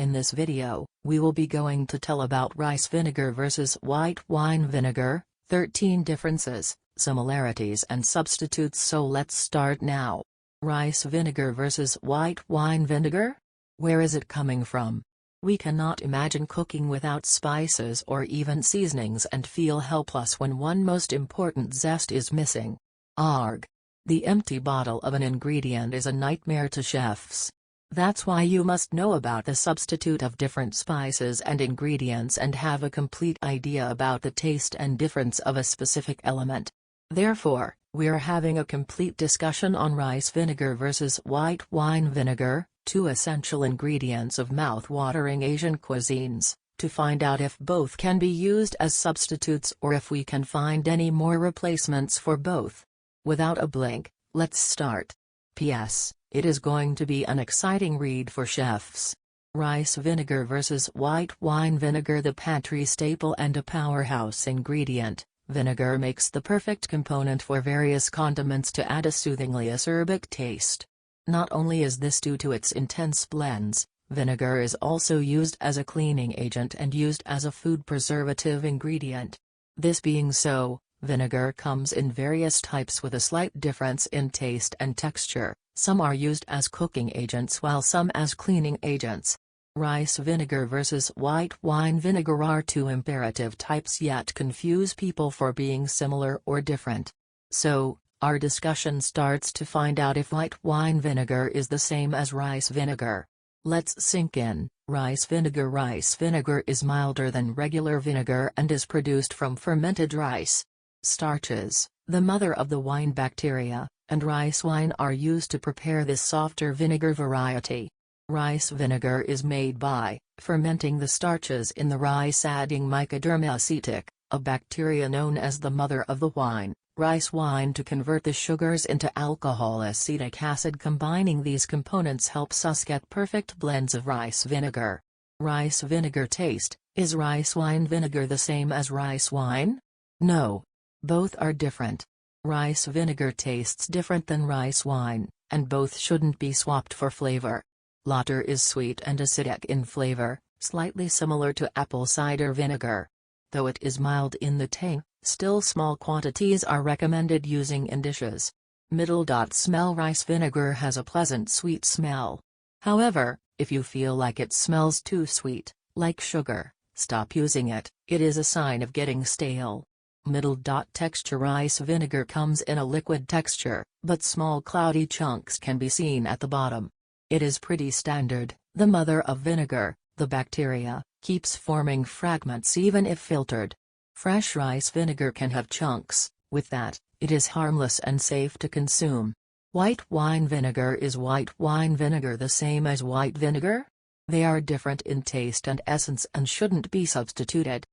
In this video, we will be going to tell about rice vinegar versus white wine vinegar, 13 differences, similarities and substitutes. So let's start now. Rice vinegar versus white wine vinegar? Where is it coming from? We cannot imagine cooking without spices or even seasonings and feel helpless when one most important zest is missing. Argh. The empty bottle of an ingredient is a nightmare to chefs. That's why you must know about the substitute of different spices and ingredients and have a complete idea about the taste and difference of a specific element. Therefore, we're having a complete discussion on rice vinegar versus white wine vinegar, two essential ingredients of mouth-watering Asian cuisines, to find out if both can be used as substitutes or if we can find any more replacements for both. Without a blink, let's start. P.S. It is going to be an exciting read for chefs. Rice vinegar versus white wine vinegar. The pantry staple and a powerhouse ingredient, vinegar makes the perfect component for various condiments to add a soothingly acerbic taste. Not only is this due to its intense blends, vinegar is also used as a cleaning agent and used as a food preservative ingredient. This being so, vinegar comes in various types with a slight difference in taste and texture. Some are used as cooking agents while some as cleaning agents. Rice vinegar versus white wine vinegar are two imperative types yet confuse people for being similar or different. So, our discussion starts to find out if white wine vinegar is the same as rice vinegar. Let's sink in. Rice vinegar. Rice vinegar is milder than regular vinegar and is produced from fermented rice. Starches, the mother of the wine bacteria, and rice wine are used to prepare this softer vinegar variety. Rice vinegar is made by fermenting the starches in the rice, adding Mycoderma acetic, a bacteria known as the mother of the wine, rice wine, to convert the sugars into alcohol acetic acid. Combining these components helps us get perfect blends of rice vinegar. Rice vinegar taste. Is rice wine vinegar the same as rice wine? No. Both are different. Rice vinegar tastes different than rice wine, and both shouldn't be swapped for flavor. Latter is sweet and acidic in flavor, slightly similar to apple cider vinegar. Though it is mild in the tang, still small quantities are recommended using in dishes. Middle. Smell. Rice vinegar has a pleasant sweet smell. However, if you feel like it smells too sweet, like sugar, stop using it. It is a sign of getting stale. Middle. Texture. Rice vinegar comes in a liquid texture, but small cloudy chunks can be seen at the bottom. It is pretty standard. The mother of vinegar, the bacteria, keeps forming fragments even if filtered. Fresh rice vinegar can have chunks. With that, it is harmless and safe to consume. White wine vinegar. Is white wine vinegar the same as white vinegar? They are different in taste and essence and shouldn't be substituted.